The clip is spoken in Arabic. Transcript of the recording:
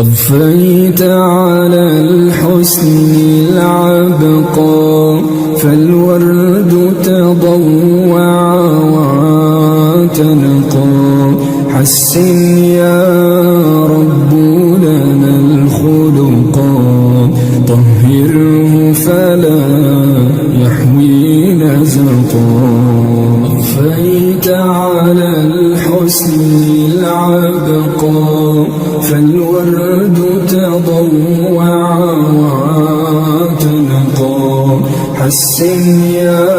أضفيت على الحسن العبقى، فالورد تضوع وتنقى. حسن يا رب لنا الخلقا، طهره فلا يحوي نزقا. أضفيت على الحسن العبقى، فالورد تضوع وتنقى. حسن يا